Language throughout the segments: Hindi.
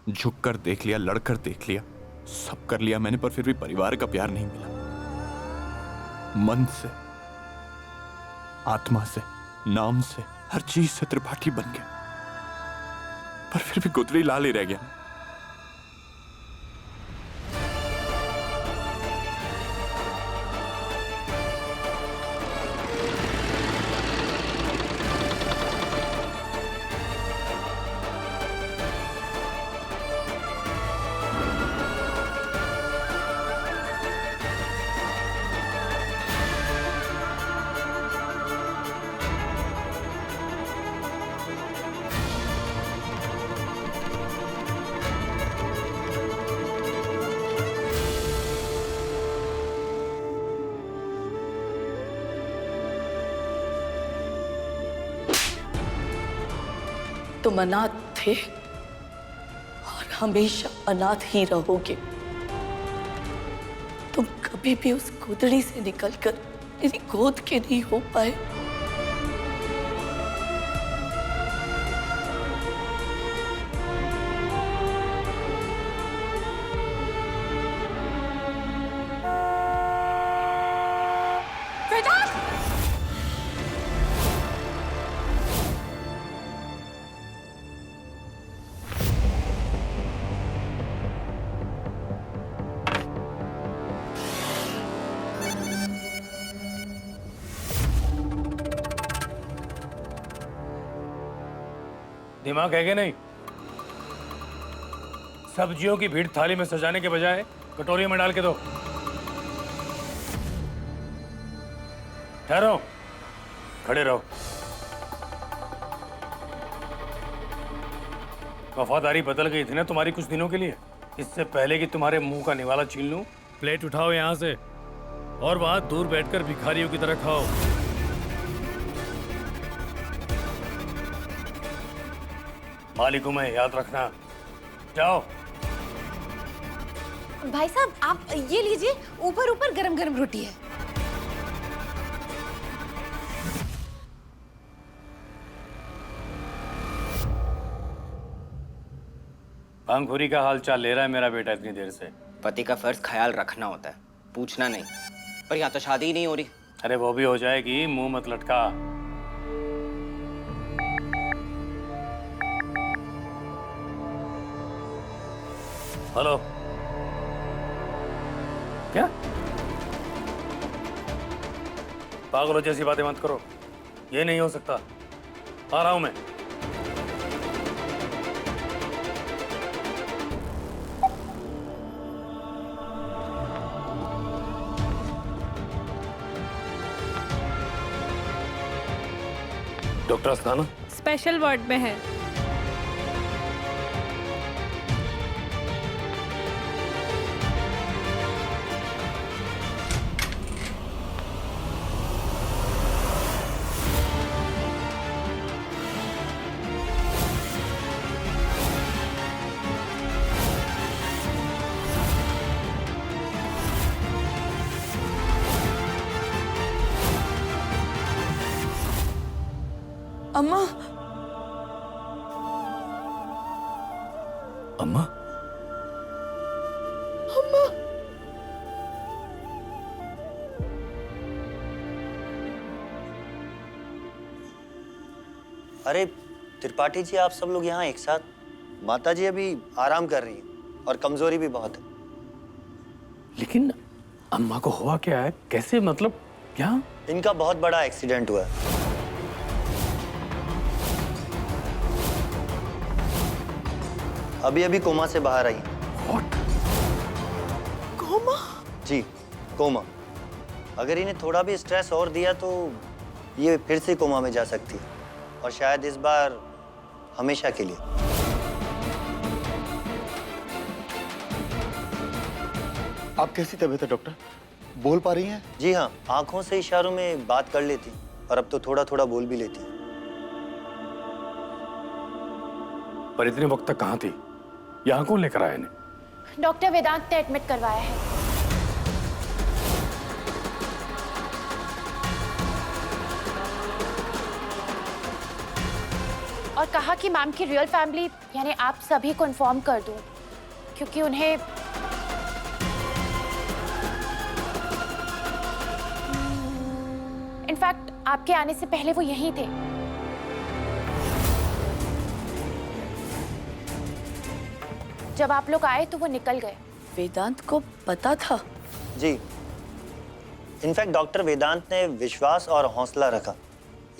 झुक कर देख लिया, लड़कर देख लिया, सब कर लिया मैंने, पर फिर भी परिवार का प्यार नहीं मिला। मन से, आत्मा से, नाम से, हर चीज से त्रिपाठी बन गया, पर फिर भी गुदड़ी लाल ही रह गया। तुम अनाथ थे और हमेशा अनाथ ही रहोगे। तुम कभी भी उस गुदड़ी से निकलकर मेरी गोद के नहीं हो पाए। दिमाग है कि नहीं? सब्जियों की भीड़ थाली में सजाने के बजाय कटोरी में डाल के दो। ठहरो, खड़े रहो। वफादारी बदल गई थी ना तुम्हारी कुछ दिनों के लिए। इससे पहले कि तुम्हारे मुंह का निवाला छीन लूं, प्लेट उठाओ यहां से और वहां दूर बैठकर भिखारियों की तरह खाओ। मालिक में याद रखना। जाओ। भाई साहब आप ये लीजिए, ऊपर ऊपर गरम गरम रोटी है। भांगखोरी का हाल चाल ले रहा है मेरा बेटा इतनी देर से। पति का फर्ज ख्याल रखना होता है, पूछना नहीं। पर यहाँ तो शादी ही नहीं हो रही। अरे वो भी हो जाएगी, मुंह मत लटका। हेलो, क्या पागलों जैसी बातें मत करो। ये नहीं हो सकता। आ रहा हूं मैं। डॉक्टर अस्थाना स्पेशल वार्ड में है। अम्मा, अम्मा, अम्मा, अरे त्रिपाठी जी, आप सब लोग यहाँ एक साथ? माता जी अभी आराम कर रही हैं और कमजोरी भी बहुत है। लेकिन अम्मा को हुआ क्या है? कैसे, मतलब क्या? इनका बहुत बड़ा एक्सीडेंट हुआ है। अभी अभी कोमा से बाहर आई हैं। What? कोमा? जी, कोमा। अगर इन्हें थोड़ा भी स्ट्रेस और दिया तो ये फिर से कोमा में जा सकती है, और शायद इस बार हमेशा के लिए। आप कैसी तबीयत है डॉक्टर? बोल पा रही हैं? जी हाँ, आंखों से इशारों में बात कर लेती और अब तो थोड़ा थोड़ा बोल भी लेती। पर इतने वक्त तक कहाँ थी? यहाँ कौन लेकर आया इन्हें? डॉक्टर वेदांत ने एडमिट करवाया है। और कहा कि मैम की रियल फैमिली यानी आप सभी को इन्फॉर्म कर दूं, क्योंकि उन्हें इनफैक्ट आपके आने से पहले वो यहीं थे। जब आप लोग आए तो वो निकल गए। वेदांत को पता था? जी, इनफैक्ट डॉक्टर वेदांत ने विश्वास और हौसला रखा,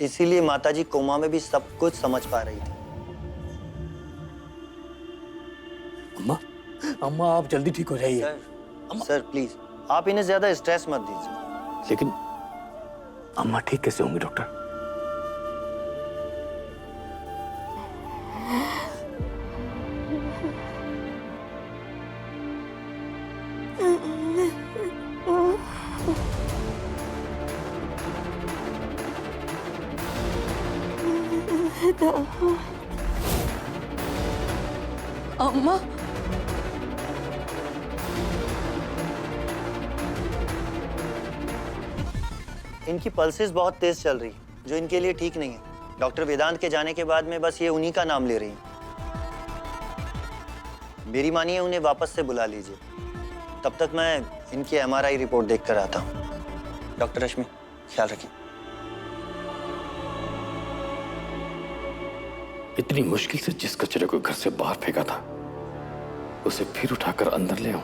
इसीलिए माताजी कोमा में भी सब कुछ समझ पा रही थी। अम्मा, अम्मा आप जल्दी ठीक हो जाइए। सर प्लीज आप इन्हें ज्यादा स्ट्रेस मत दीजिए। लेकिन अम्मा ठीक कैसे होंगी डॉक्टर? अम्मा, इनकी पल्सेस बहुत तेज चल रही है, जो इनके लिए ठीक नहीं है। डॉक्टर वेदांत के जाने के बाद में बस ये उन्हीं का नाम ले रही है। मेरी मानिए उन्हें वापस से बुला लीजिए, तब तक मैं इनकी MRI रिपोर्ट देख कर आता हूँ। डॉक्टर रश्मि, ख्याल रखिए। इतनी मुश्किल से जिस कचरे को घर से बाहर फेंका था, उसे फिर उठाकर अंदर ले आऊं।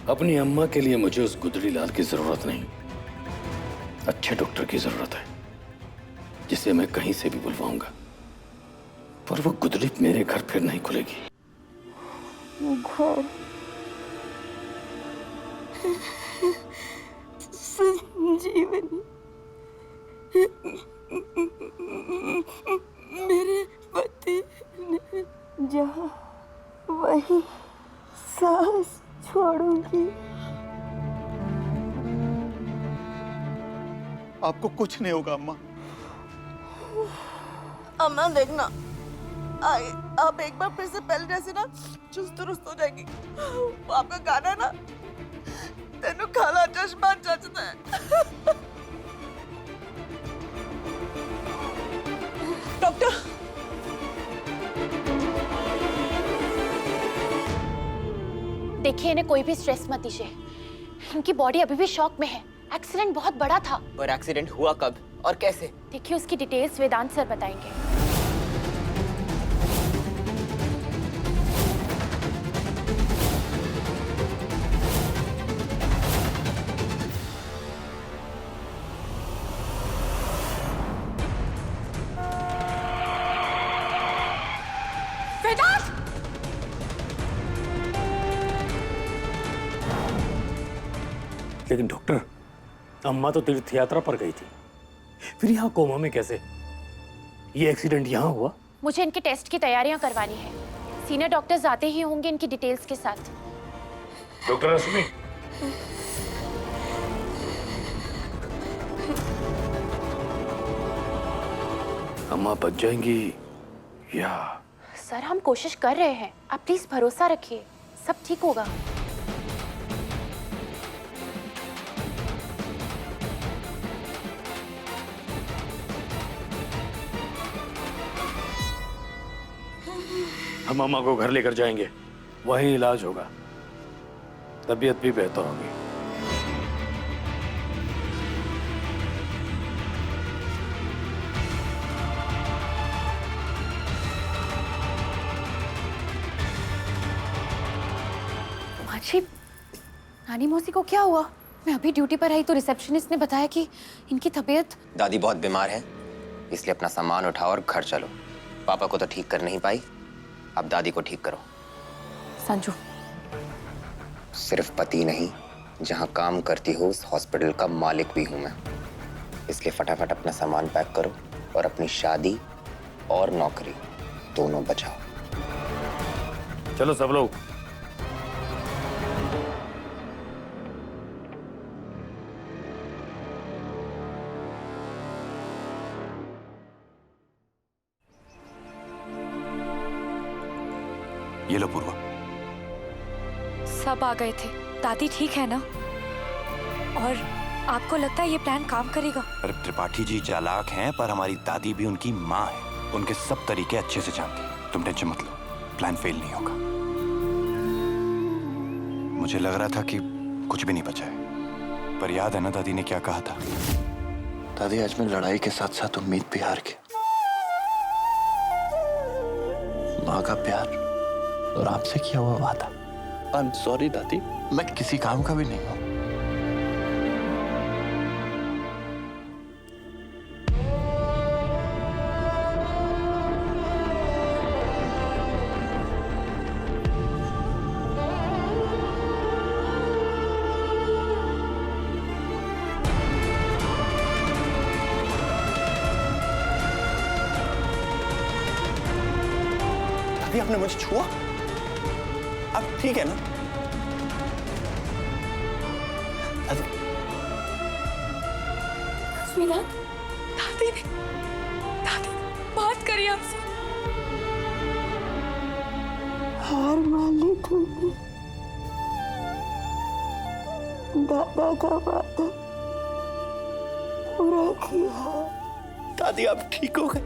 अपनी अम्मा के लिए मुझे उस गुदड़ी लाल की जरूरत नहीं, अच्छे डॉक्टर की जरूरत है, जिसे मैं कहीं से भी बुलवाऊंगा। पर वो गुदड़ी मेरे घर फिर नहीं खुलेगी। संजीवनी, मेरे पति ने जहाँ वही सांस छोड़ूंगी। आपको कुछ नहीं होगा अम्मा। अम्मा देखना, आप एक बार फिर से पहले जैसे ना चुस्त दुरुस्त हो जाएगी। वो आपका गाना है ना, तेनू काला चश्मा जचदा है। डॉक्टर, देखिए इन्हें कोई भी स्ट्रेस मत दीजिए, इनकी बॉडी अभी भी शॉक में है। एक्सीडेंट बहुत बड़ा था। पर एक्सीडेंट हुआ कब और कैसे? देखिए उसकी डिटेल्स वेदांत सर बताएंगे। वेदांत! लेकिन डॉक्टर, अम्मा तो तीर्थ यात्रा पर गई थी, फिर यहाँ कोमा में कैसे? ये एक्सीडेंट यहाँ हुआ? मुझे इनके टेस्ट की तैयारियां करवानी है। सीनियर डॉक्टर्स आते ही होंगे इनकी डिटेल्स के साथ। डॉक्टर रश्मि, अम्मा बच जाएंगी या? सर हम कोशिश कर रहे हैं, आप प्लीज भरोसा रखिए, सब ठीक होगा। हम अम्मा को घर लेकर जाएंगे, वहीं इलाज होगा, तबीयत भी बेहतर होगी। माची, नानी मौसी को क्या हुआ? मैं अभी ड्यूटी पर आई तो रिसेप्शनिस्ट ने बताया कि इनकी तबीयत। दादी बहुत बीमार है, इसलिए अपना सामान उठाओ और घर चलो। पापा को तो ठीक कर नहीं पाई, अब दादी को ठीक करो। संजू, सिर्फ पति नहीं, जहाँ काम करती हो उस हॉस्पिटल का मालिक भी हूँ मैं, इसलिए फटाफट अपना सामान पैक करो और अपनी शादी और नौकरी दोनों बचाओ। चलो सब लोग। ये लो पूर्वा। सब आ गए थे। दादी ठीक है ना? और आपको लगता है ये प्लान काम करेगा? अरे त्रिपाठी जी चालाक हैं, पर हमारी दादी भी उनकी माँ है। उनके सब तरीके अच्छे से जानती है। तुम टेंशन मत लो, प्लान फेल नहीं होगा। मुझे लग रहा था कि कुछ भी नहीं बचा है, पर याद है ना दादी ने क्या कहा था? दादी, आज मैं लड़ाई के साथ साथ उम्मीद भी हार गया। माँ का प्यार और आपसे किया हुआ वादा। आई एम सॉरी दादी, मैं किसी काम का भी नहीं हूं। दादी, आपने मुझे छुआ? अब ठीक है ना? विराट, दादी ने बात करी आपसे। हार मान ली तूने। दादा का वादा पूरा किया। दादी, आप ठीक हो गए?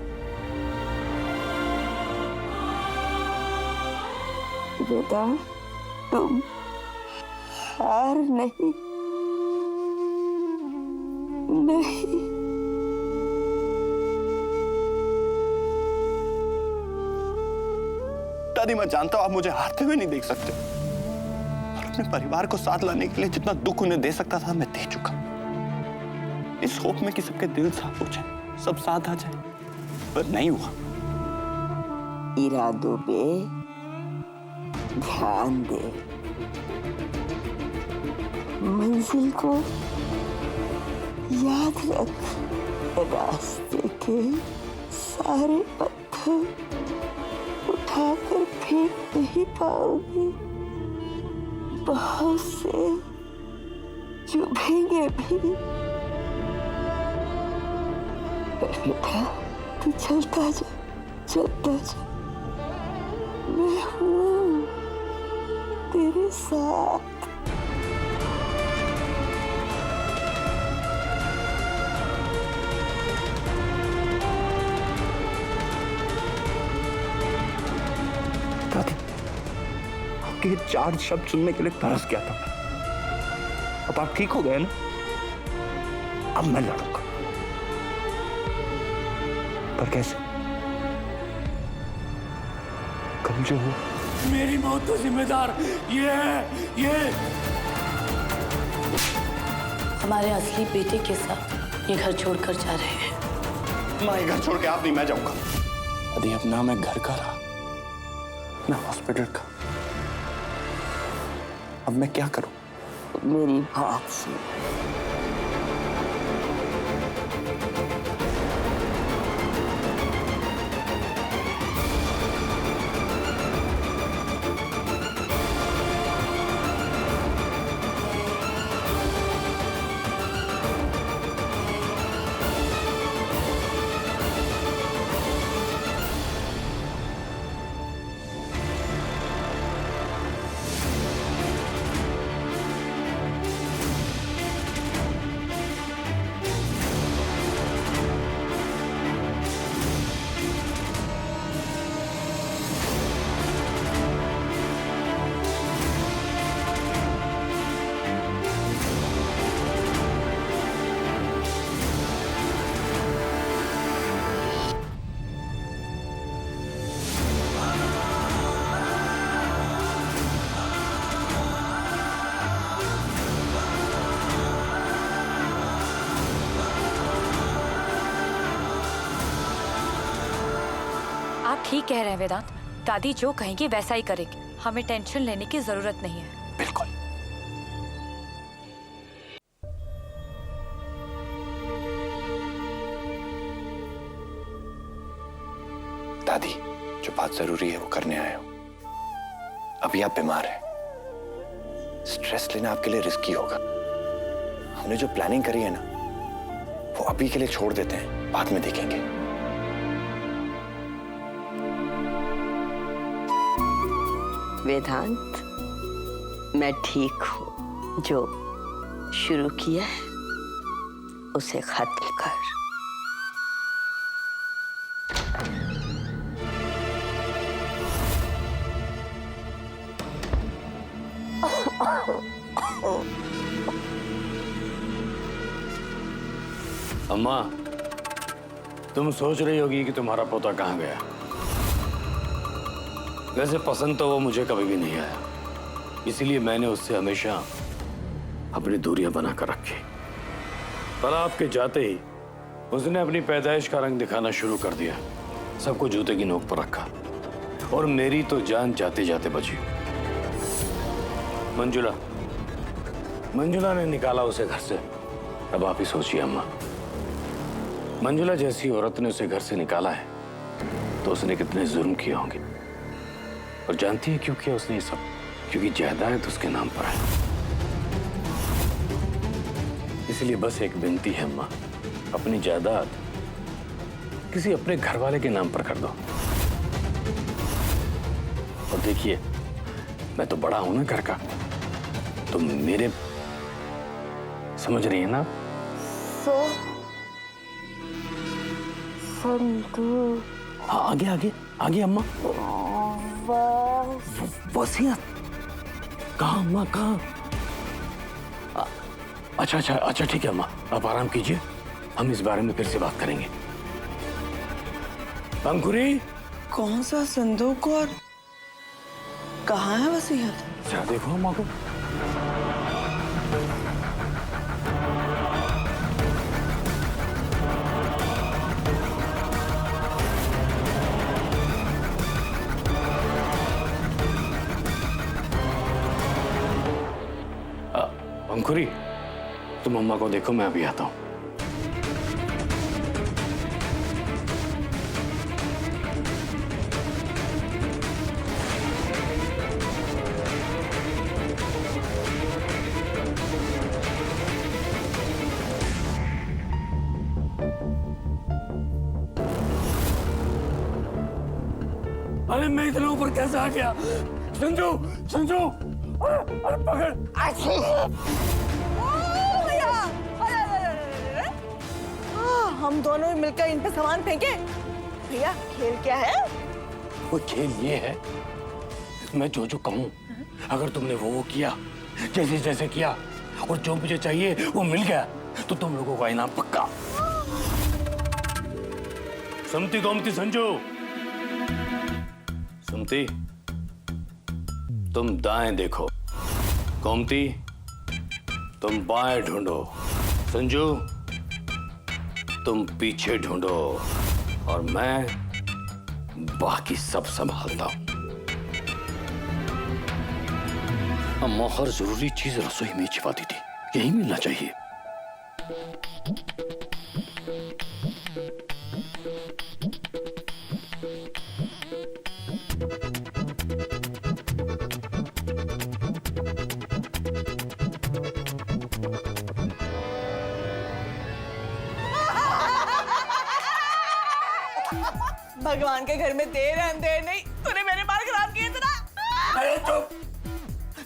बेटा, तुम हार नहीं। दादी, मैं जानता हूं आप मुझे हारते हुए नहीं देख सकते, और अपने परिवार को साथ लाने के लिए जितना दुख उन्हें दे सकता था मैं दे चुका, इस होप में कि सबके दिल साफ हो जाए, सब साथ आ जाए, पर नहीं हुआ। इरादों पे ध्यान दे, मंजिल को याद रख। रास्ते के सारे पत्थर उठाकर फेंक नहीं पाओगे, बहुत से चुभेंगे भी। बेटा, तू चलता जा, मैं हूँ तेरे साथ। दादी, आपके ये 4 शब्द सुनने के लिए तरस गया था मैं। अब आप ठीक हो गए ना? अब मैं लड़ूंगा, पर कैसे? कल जो हो, मेरी मौत का जिम्मेदार ये हमारे असली बेटे के साथ ये घर छोड़कर जा रहे हैं। माँ, ये घर छोड़ के आप नहीं, मैं जाऊंगा। दादी, अब ना मैं घर का रहा ना हॉस्पिटल का, अब मैं क्या करूं? मेरी बात सुन। आप ठीक कह रहे हैं वेदांत, दादी जो कहेंगी वैसा ही करेंगे, हमें टेंशन लेने की जरूरत नहीं है। बिल्कुल। दादी, जो बात जरूरी है वो करने आए हो। अभी आप बीमार हैं, स्ट्रेस लेना आपके लिए रिस्की होगा। हमने जो प्लानिंग करी है ना, वो अभी के लिए छोड़ देते हैं, बाद में देखेंगे। वेदांत, मैं ठीक हूँ। जो शुरू किया है उसे खत्म कर। अम्मा, तुम सोच रही होगी कि तुम्हारा पोता कहाँ गया। वैसे पसंद तो वो मुझे कभी भी नहीं आया, इसीलिए मैंने उससे हमेशा अपनी दूरियां बनाकर रखी। पर आपके जाते ही उसने अपनी पैदाइश का रंग दिखाना शुरू कर दिया, सबको जूते की नोक पर रखा, और मेरी तो जान जाते जाते बची। मंजुला ने निकाला उसे घर से। अब आप ही सोचिए अम्मा, मंजुला जैसी औरत ने उसे घर से निकाला है तो उसने कितने जुर्म किए होंगे। और जानती है क्यों किया उसने ये सब? क्योंकि जायदाद उसके नाम पर है। इसलिए बस एक विनती है अम्मा, अपनी जायदाद किसी अपने घर वाले के नाम पर कर दो। और देखिए, मैं तो बड़ा हूं ना घर का, तो मेरे समझ रही है ना? हाँ, आगे आगे आगे अम्मा। वसीयत कहाँ अम्मा, कहाँ? अच्छा ठीक है अम्मा, आप आराम कीजिए, हम इस बारे में फिर से बात करेंगे। अंकुरी, कौन सा संदूक और कहाँ है वसीयत? क्या देखो अम्मा को। अंकुरी, तुम अम्मा को देखो, मैं अभी आता हूं। अरे मैं इतना ऊपर कैसे आ गया? संजू, अरे पकड़। हम दोनों ही मिलकर इन पे सामान फेंके। भैया, खेल क्या है? वो खेल ये है, मैं जो कहूं, अगर तुमने वो किया, जैसे किया, और जो मुझे चाहिए वो मिल गया, तो तुम लोगों का इनाम पक्का। सुमती गोमती संजू, सुमती तुम दाएं देखो, गोमती तुम बाएं ढूंढो, संजू तुम पीछे ढूंढो, और मैं बाकी सब संभालता हूं। अम्मा हर जरूरी चीज रसोई में छिपा दी थी, यही मिलना चाहिए। भगवान के घर में देर है अंधेर नहीं, तूने मेरे बाल खराब किए थे ना। अरे चुप,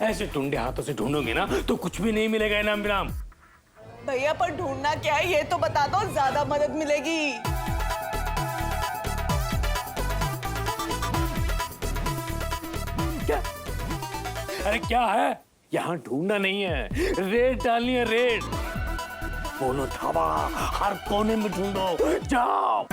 ऐसे टुंडे हाथों से ढूंढोगे ना तो कुछ भी नहीं मिलेगा इनाम विनाम। भैया, पर ढूंढना क्या है ये तो बता दो, ज्यादा मदद मिलेगी। क्या? अरे क्या है? यहाँ ढूंढना नहीं है, रेड डालनी है, रेड। बोलो धावा, हर कोने में ढूंढो, जाओ।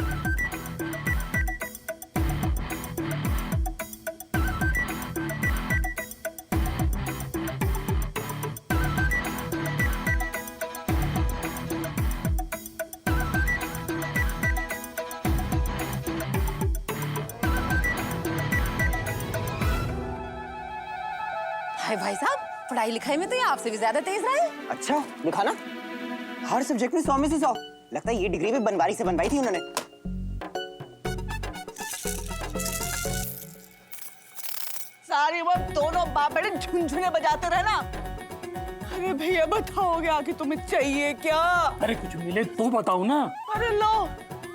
भाई साहब, पढ़ाई लिखाई में तो ये आपसे भी ज्यादा तेज रहा है। अच्छा, दिखा ना, हर सब्जेक्ट में 100 में से 100। लगता है ये डिग्री भी बनवारी से बनवाई थी उन्होंने। सारी वक्त दोनों बाप बेटे झुनझुने बजाते रहना। अरे भैया, बताओगे आगे तुम्हें चाहिए क्या? अरे कुछ मिले तो बताओ ना। अरे लो,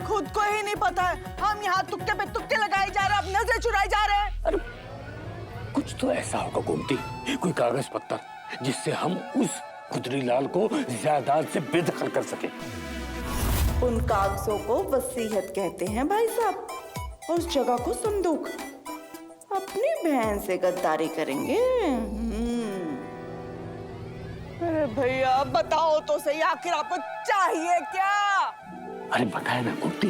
खुद को ही नहीं पता है, हम यहाँ तुक्के पे तुक्के लगाए जा रहे हैं, अब नजरें चुराई जा रहे हैं। अरे कुछ तो ऐसा होगा गोमती, कोई कागज पत्तर जिससे हम उस खुदरी लाल को जायदाद से बेदखल कर सके। उन कागजों को वसीयत कहते हैं भाई साहब, उस जगह को संदूक। अपनी बहन से गद्दारी करेंगे? अरे भैया बताओ तो सही, आखिर आपको चाहिए क्या? अरे बताया ना गुप्ती,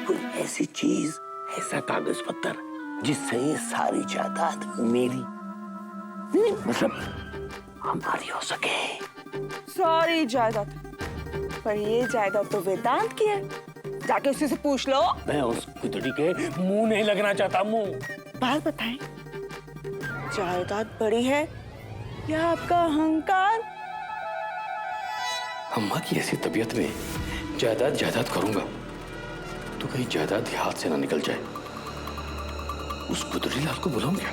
कोई ऐसी चीज, ऐसा कागज पत्तर जिससे ये सारी जायदाद मेरी नहीं, मतलब हमारी हो सके। सारी जायदाद? पर ये जायदाद तो वेदांत की है, जाके उसी से पूछ लो। मैं उस गुदड़ी के मुंह नहीं लगना चाहता, मुंह। बात बताएं, जायदाद बड़ी है या आपका अहंकार? अम्मा की ऐसी तबीयत में जायदाद जायदाद करूंगा तो कहीं जायदाद हाथ से ना निकल जाए। उस गुदड़ी लाल को बुलाऊं क्या?